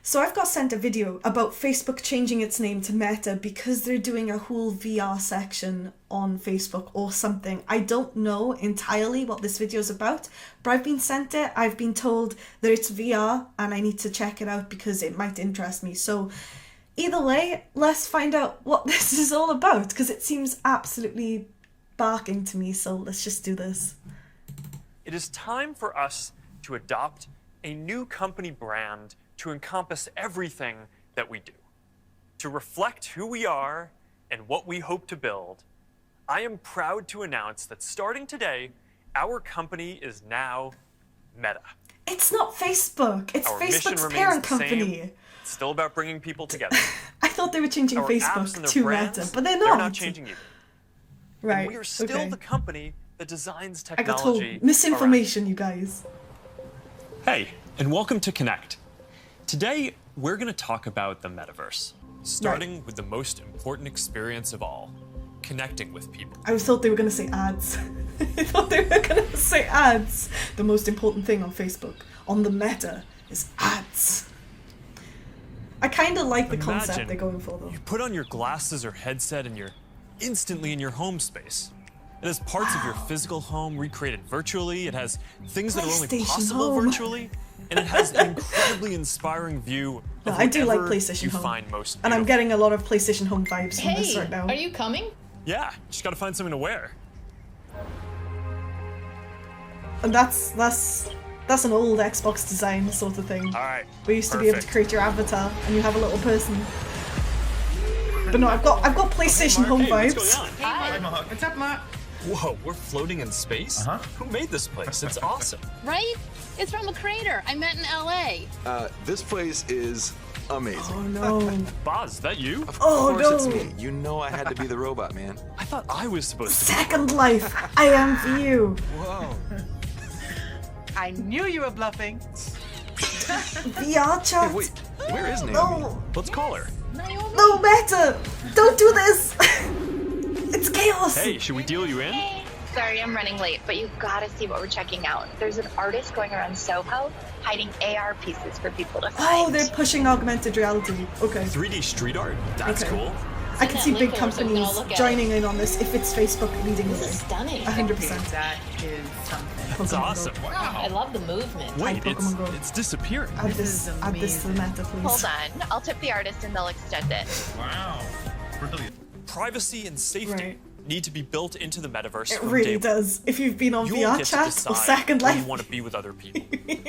So I've got sent a video about Facebook changing its name to Meta because they're doing a whole VR section on Facebook or something. I don't know entirely what this video is about, but I've been sent it. I've been told that it's VR and I need to check it out because it might interest me. So either way, let's find out what this is all about because it seems absolutely barking to me. So let's just do this. It is time for us to adopt a new company brand to encompass everything that we do. To reflect who we are and what we hope to build, I am proud to announce that starting today, our company is now Meta. It's not Facebook. It's Our mission Facebook's remains parent the company. same. It's still about bringing people together. I thought they were changing Our apps Facebook and their to brands, Meta, but they're They're not. not changing either. Right. And we are still okay. the company that designs I got told technology. misinformation, you guys. Hey, and welcome to Connect. Today, we're going to talk about the Metaverse, starting with the most important experience of all, connecting with people. I thought they were going to say ads. I thought they were going to say ads. The most important thing on Facebook, on the Meta, is ads. I kind of like the concept Imagine they're going for, though. You put on your glasses or headset and you're instantly in your home space. It has parts of your physical home recreated virtually. It has things that are only PlayStation possible Home. virtually. And it has an incredibly inspiring view No, of I do like whatever PlayStation you Home. find most And I'm beautiful. getting a lot of PlayStation Home vibes from this Hey, right now. are you coming? Yeah, just gotta find something to wear. And that's an old Xbox design sort of thing. All right. We used to be able to create your avatar and you have a little person. But no, I've got PlayStation Home Hey, vibes. what's going on? Hi. What's up, Mark? Whoa, we're floating in space? Uh-huh. Who made this place? It's awesome. Right? It's from a creator I met in LA. This place is amazing. Oh no. Boz, is that you? Of Oh, course no. it's me. You know I had to be the robot, man. I thought I was supposed to be. Second Life, I am for you. Whoa. I knew you were bluffing. VR chat. Hey, wait. Where is Naomi? No, Let's call her. no, Meta. Don't do this. It's chaos. Hey, should we deal you in? Sorry, I'm running late, but you gotta see what we're checking out. There's an artist going around Soho hiding AR pieces for people to find. Oh, they're pushing augmented reality. Okay. 3D street art? That's Okay. cool. I can see that big link over so we can companies all look at joining in on this if it's Facebook leading the This is way. stunning. 100%. That is something. That's awesome. I love the movement. Wait, Pokemon Go. it's disappearing. Add This this, is add this to the Meta, please. Hold on, I'll tip the artist and they'll extend it. Wow. Brilliant. Privacy and safety Right. need to be built into the Metaverse It from really day one. does. If you've been on You'll VR get to chat decide or Second when Life, you want to be with other people.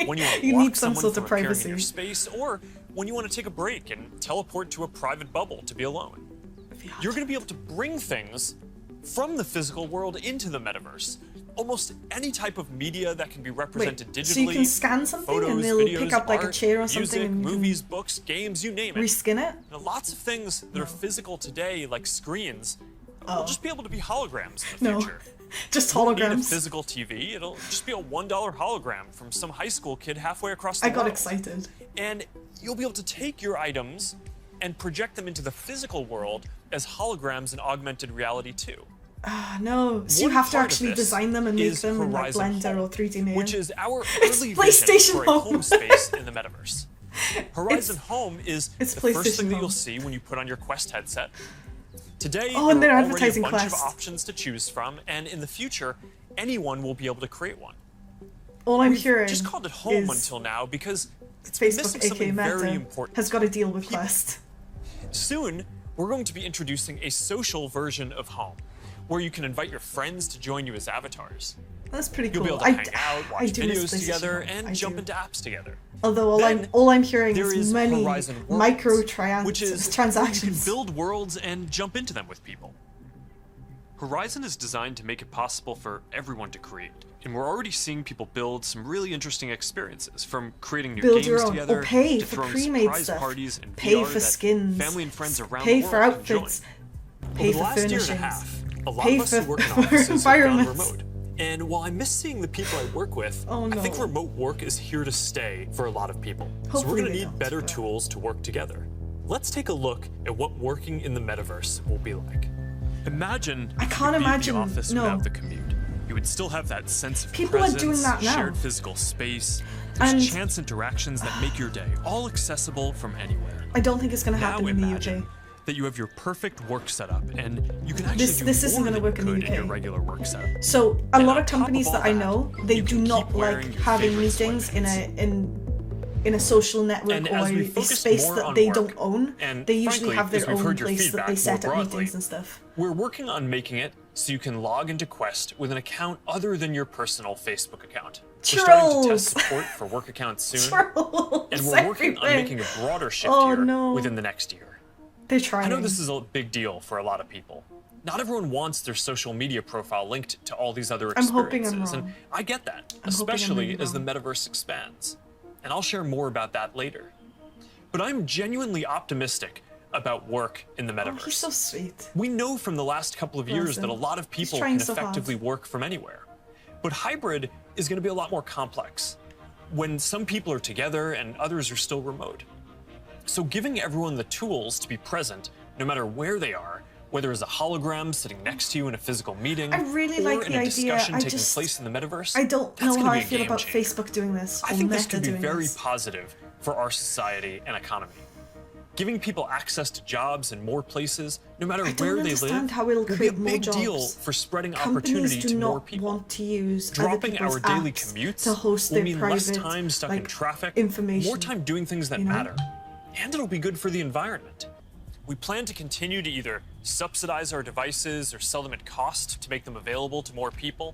When you want to You block need some someone sort from of appearing privacy. in your space, or when you want to take a break and teleport to a private bubble to be alone. You're going to be able to bring things from the physical world into the Metaverse. Almost any type of media that can be represented digitally. so you can scan something and photos, they'll videos, pick up like a art, chair or something music, and you can movies, books, games, you name it. reskin it? And lots of things that are physical today, like screens, will just be able to be holograms in the No. future. Just You won't need a holograms. physical TV. It'll just be a $1 hologram from some high school kid halfway across the I world. got excited. And you'll be able to take your items and project them into the physical world as holograms in augmented reality too. Ah, no. So you One have to part of actually this design them and make is them in like Horizon Blender Home, or 3D Maker. which is our It's early PlayStation vision for a Home. home space in the Metaverse. Horizon Home is it's the first PlayStation thing that you'll Home. see when you put on your Quest headset. Today, Oh, and there they're are already advertising a bunch Quest. of options to choose from, and in the future, anyone will be able to create one. All I'm We've hearing just called it home is until now because it's Facebook, missing aka something very Meta, important. has got to deal with Quest. Soon, we're going to be introducing a social version of home, where you can invite your friends to join you as avatars. That's pretty You'll cool. be able to hang out, I watch do miss videos PlayStation together, Home. and I jump do. into apps together. Although Then all I'm hearing There is is many Horizon Worlds, micro which is where you transactions. can build worlds and jump into them with people. Horizon is designed to make it possible for everyone to create, and we're already seeing people build some really interesting experiences, from creating new Build games your own, together or pay to for throwing pre-made surprise stuff. parties and Pay VR for that skins. family and friends around Pay the for world can outfits. join. Pay Over for the last year and a furnishings. half, a lot Pay of us for- who work in for offices have gone environments. remote. And while I miss seeing the people I work with, Oh, I think no. remote work is here to stay for a lot of people. So Hopefully we're going to they need don't, better but- tools to work together. Let's take a look at what working in the Metaverse will be like. Imagine I you can't could be at imagine- the office no. without the commute. you would still have that sense of People are presence, doing that now. shared physical space, there's And- chance interactions that make your day all accessible from anywhere. I don't think it's going to Now happen in the imagine UK. that you have your perfect work setup and you can actually do This isn't more gonna than work you in the could in your UK. regular work setup. So a And lot on of top companies all that I know, they you do can not keep wearing like your having favorite meetings sweatpants. in a social network And or as we a focus space more that on they work, don't own. and They usually frankly, have as their we've own heard your place that they feedback set more up broadly, meetings and stuff. We're working on making it so you can log into Quest with an account other than your personal Facebook account. We're starting to test Trolls. support for work accounts soon, Trolls and we're working on everywhere. making a broader shift Oh, here no. within the next year. They're trying. I know this is a big deal for a lot of people. Not everyone wants their social media profile linked to all these other I'm hoping experiences, I'm wrong. and I get that, I'm hoping I'm especially really as the wrong. metaverse expands. And I'll share more about that later. But I'm genuinely optimistic about work in the Oh, metaverse. he's so sweet. We know from the last couple of Bless years that him. a lot of He's people trying can so hard. effectively work from anywhere. But hybrid is going to be a lot more complex when some people are together and others are still remote. So giving everyone the tools to be present, no matter where they are, whether it's a hologram sitting next to you in a physical meeting, I really or like in the a idea. discussion I taking just- place in the metaverse, I don't that's know gonna how be I a feel game about changer. Facebook doing this. I or think this Meta could be doing very this. positive for our society and economy. Giving people access to jobs in more places, no matter I don't where they understand live, how it'll will be a create more big deal jobs. for spreading Companies opportunity do to more not people. want to use other Dropping people's our daily apps commutes to host will their mean private, less time stuck in like, traffic, information. more time doing things that you know? matter, and it'll be good for the environment. We plan to continue to either subsidize our devices or sell them at cost to make them available to more people.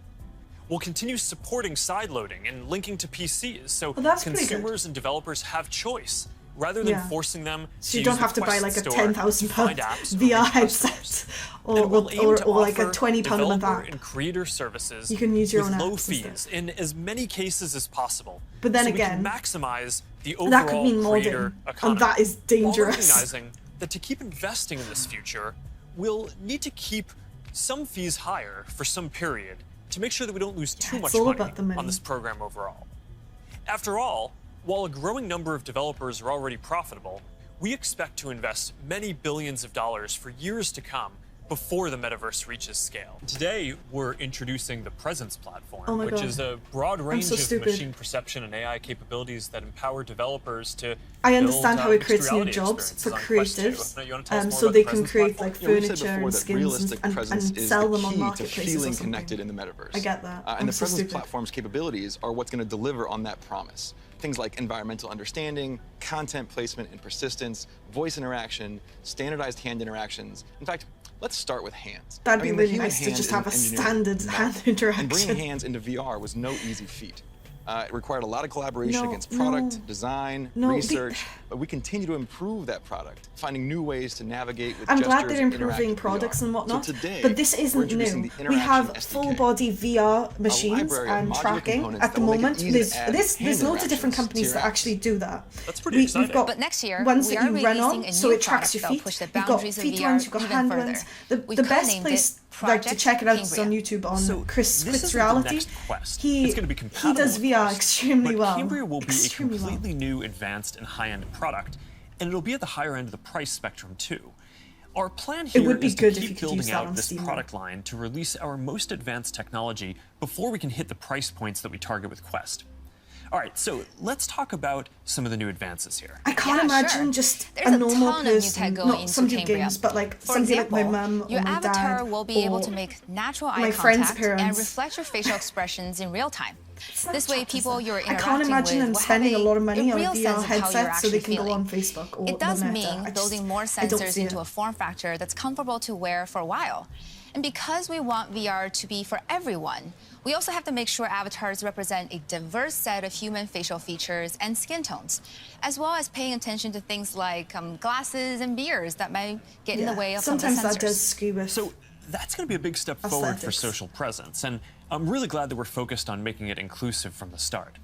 We'll continue supporting sideloading and linking to PCs so Well, that's pretty good. consumers and developers have choice rather than Yeah. forcing them So you to don't use have the to buy Quest like a store £10,000 to find apps or VR reach customers. headset And we'll aim to or like a offer £20 a month developer app. and creator services You can use your with own low apps and fees stuff. in as many cases as possible. But then so again, we can maximize the overall that could mean creator modding, economy. and that is While dangerous. recognizing that to keep investing in this future, we'll need to keep some fees higher for some period to make sure that we don't lose too it's much all money about the money. on this program overall. After all, while a growing number of developers are already profitable, we expect to invest many billions of dollars for years to come before the metaverse reaches scale. Today, we're introducing the Presence platform, Oh my which God. is a broad range so of stupid. machine perception and AI capabilities that empower developers to I understand build, how it mixed creates new reality jobs for experiences on Quest 2. creatives, Now, you wanna tell us more so about they the can Presence create platform? like Yeah, we said furniture before and that skins realistic and presence is sell the them on key to marketplaces or feeling something. connected in the metaverse. I get that. I'm And the so presence stupid. platform's capabilities are what's going to deliver on that promise. Things like environmental understanding, content placement and persistence, voice interaction, standardized hand interactions. In fact, let's start with hands. That'd be the really human nice to hand just is an have a engineered standard mouth, hand And interaction. bringing hands into VR was no easy feat. It required a lot of collaboration No, against product, no. design, No, research, but we continue to improve that product, finding new ways to navigate with I'm gestures glad they're and interact improving with products VR. and whatnot, So today, but this we're isn't introducing new. the We have Interaction full SDK. body VR machines library of and modular tracking components at the that will make it moment. easy to There's add there's hand loads of different interactions companies to that your actually do that. That's pretty We've exciting. got But next year, ones we that are you run releasing on, a so new it tracks product your that'll feet. push the You've got boundaries of feet VR ones, you've got even hand further. ones. The We've best codenamed place it like to Project check it out is on Cambria. YouTube on So Chris this isn't the Reality. next Quest. He It's gonna be he compatible does with VR Quest, extremely but well. Cambria will be Extremely a well. completely new, advanced, and high-end product, and it'll be at the higher end of the price spectrum too. Our plan here would be is good to if you keep could use building that on out this Steam. product line to release our most advanced technology before we can hit the price points that we target with Quest. All right, so let's talk about some of the new advances here. I can't Yeah, imagine sure. just There's a a normal ton of new person, tech going not into somebody who Cambria. games, but like For somebody example, like my mum or your my avatar dad will be able or to make natural eye my friend's contact and parents. reflect your facial expressions in real time. This Snapchat way, does people that. you're I interacting can't imagine with them will spending have a lot of money on a real VR sense of how you're headset so they actually can go on feeling. Facebook or It does the Meta. mean building more I don't sensors see into it. a form factor that's comfortable to wear for a while. And because we want VR to be for everyone, we also have to make sure avatars represent a diverse set of human facial features and skin tones, as well as paying attention to things like glasses and beards that might get in the way of Sometimes some of that the sensors. does skew with. So that's going to be a big step forward for Aesthetics. social presence, and I'm really glad that we're focused on making it inclusive from the start.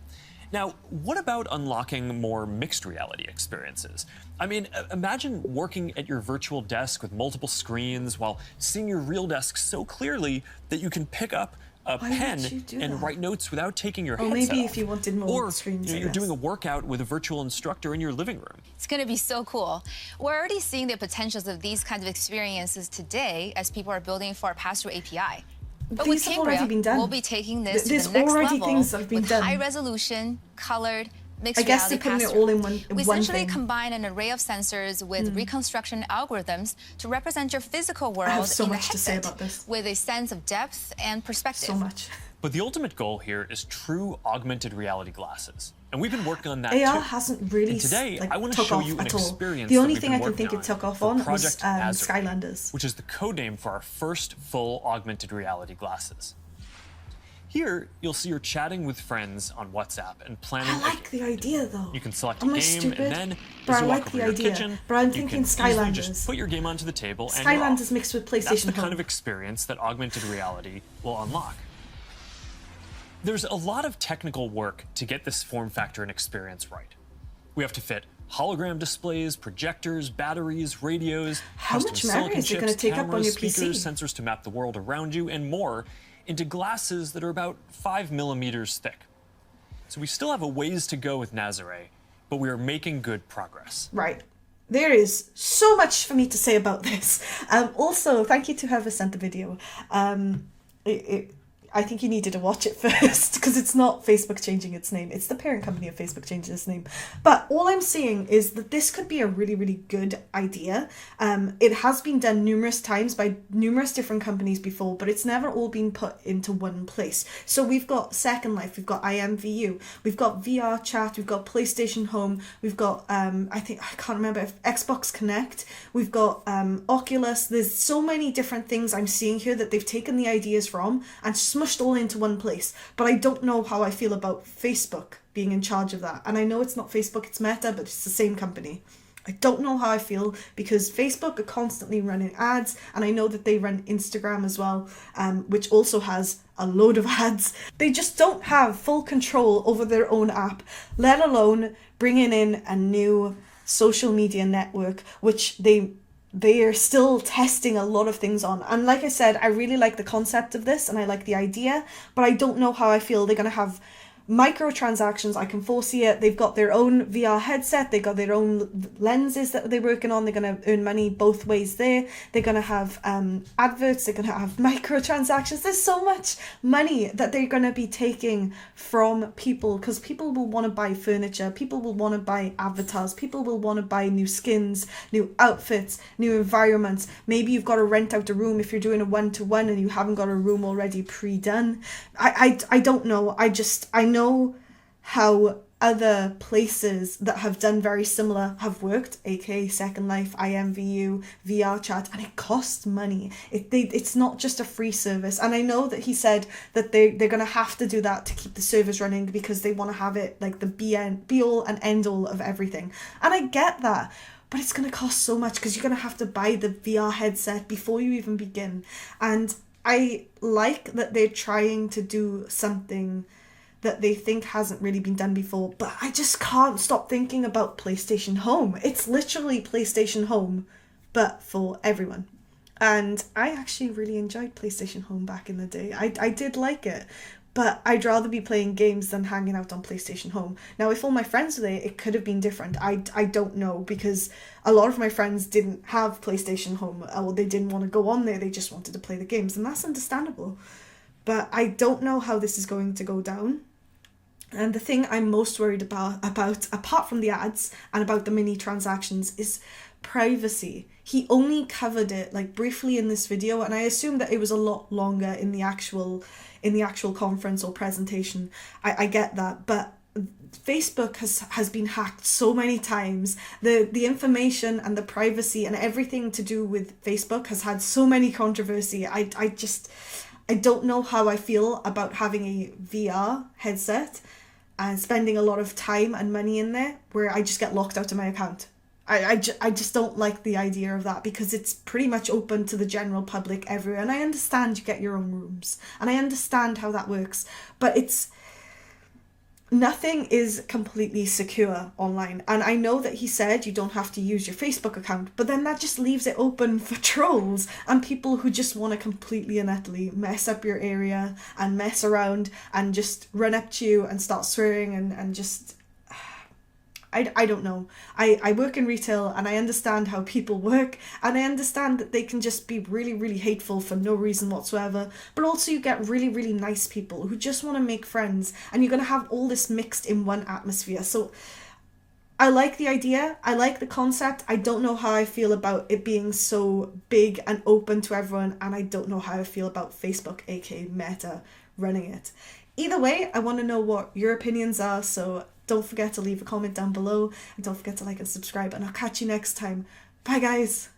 Now, what about unlocking more mixed reality experiences? I mean, imagine working at your virtual desk with multiple screens while seeing your real desk so clearly that you can pick up a Why would pen you do and that? write notes without taking your Or headset maybe off. if you wanted more or, screens, I you're guess. doing a workout with a virtual instructor in your living room. It's going to be so cool. We're already seeing the potentials of these kinds of experiences today as people are building for our pass-through API. But these with have already Cambria, been done. we'll be taking this to There's the next already level things that have been with done. high resolution, colored, mixed I guess reality they're putting it pass-through. all in one We one essentially thing. combine an array of sensors with reconstruction algorithms to represent your physical world have so in the much to say headset about this. with a sense of depth and perspective. So much. But the ultimate goal here is true augmented reality glasses. And we've been working on that AR too. hasn't really And today, like I want to took show off you an at all. experience The that only we've thing been I can think working it took off for on was Project Nazare, Skylanders. which is the code name for our first full augmented reality glasses. Here, you'll see you're chatting with friends on WhatsApp and planning I a like the idea though. You can select a Am I game, stupid? and then But as I you like walk the over your idea. kitchen, But I'm you thinking can easily Skylanders. just put your game onto the table and you're Skylanders off. mixed with PlayStation That's the Home. kind of experience that augmented reality will unlock. There's a lot of technical work to get this form factor and experience right. We have to fit hologram displays, projectors, batteries, radios, How custom much memory silicon is it chips, gonna take up on cameras, your PC? speakers, sensors to map the world around you, and more into glasses that are about 5 millimeters thick. So we still have a ways to go with Nazare, but we are making good progress. Right. There is so much for me to say about this. Also, thank you to whoever sent the video. I think you needed to watch it first because it's not Facebook changing its name. It's the parent company of Facebook changing its name. But all I'm saying is that this could be a really, really good idea. It has been done numerous times by numerous different companies before, but it's never all been put into one place. So we've got Second Life, we've got IMVU, we've got VR Chat, we've got PlayStation Home, we've got, I can't remember, Xbox Connect, we've got Oculus. There's so many different things I'm seeing here that they've taken the ideas from and smushed all into one place. But I don't know how I feel about Facebook being in charge of that. And I know it's not Facebook, it's Meta, but it's the same company. I don't know how I feel because Facebook are constantly running ads, and I know that they run Instagram as well, which also has a load of ads. They just don't have full control over their own app, let alone bringing in a new social media network, which they are still testing a lot of things on. And like I said, I really like the concept of this and I like the idea, but I don't know how I feel. They're going to have microtransactions. I can foresee it. They've got their own VR headset. They've got their own lenses that they're working on. They're going to earn money both ways there. They're going to have adverts. They're going to have microtransactions. There's so much money that they're going to be taking from people because people will want to buy furniture. People will want to buy avatars. People will want to buy new skins, new outfits, new environments. Maybe you've got to rent out a room if you're doing a one-to-one and you haven't got a room already pre-done. I don't know. I know how other places that have done very similar have worked, aka Second Life, IMVU, VR Chat, and it costs money. It's not just a free service. And I know that he said that they're going to have to do that to keep the servers running because they want to have it like the be-all and end-all of everything. And I get that. But it's going to cost so much because you're going to have to buy the VR headset before you even begin. And I like that they're trying to do something that they think hasn't really been done before, but I just can't stop thinking about PlayStation Home. It's literally PlayStation Home, but for everyone. And I actually really enjoyed PlayStation Home back in the day. I did like it, but I'd rather be playing games than hanging out on PlayStation Home. Now, if all my friends were there, it could have been different. I don't know, because a lot of my friends didn't have PlayStation Home, or they didn't want to go on there, they just wanted to play the games, and that's understandable. But I don't know how this is going to go down. And the thing I'm most worried about, apart from the ads and about the mini transactions, is privacy. He only covered it like briefly in this video, and I assume that it was a lot longer in the actual conference or presentation. I get that, but Facebook has been hacked so many times. The information and the privacy and everything to do with Facebook has had so many controversy. I don't know how I feel about having a VR headset and spending a lot of time and money in there where I just get locked out of my account. I just don't like the idea of that because it's pretty much open to the general public everywhere. And I understand you get your own rooms and I understand how that works, but nothing is completely secure online. And I know that he said you don't have to use your Facebook account, but then that just leaves it open for trolls and people who just want to completely and utterly mess up your area and mess around and just run up to you and start swearing and just... I don't know. I work in retail and I understand how people work, and I understand that they can just be really, really hateful for no reason whatsoever. But also you get really, really nice people who just want to make friends, and you're going to have all this mixed in one atmosphere. So I like the idea. I like the concept. I don't know how I feel about it being so big and open to everyone, and I don't know how I feel about Facebook, aka Meta, running it. Either way, I want to know what your opinions are, so don't forget to leave a comment down below, and don't forget to like and subscribe, and I'll catch you next time. Bye guys!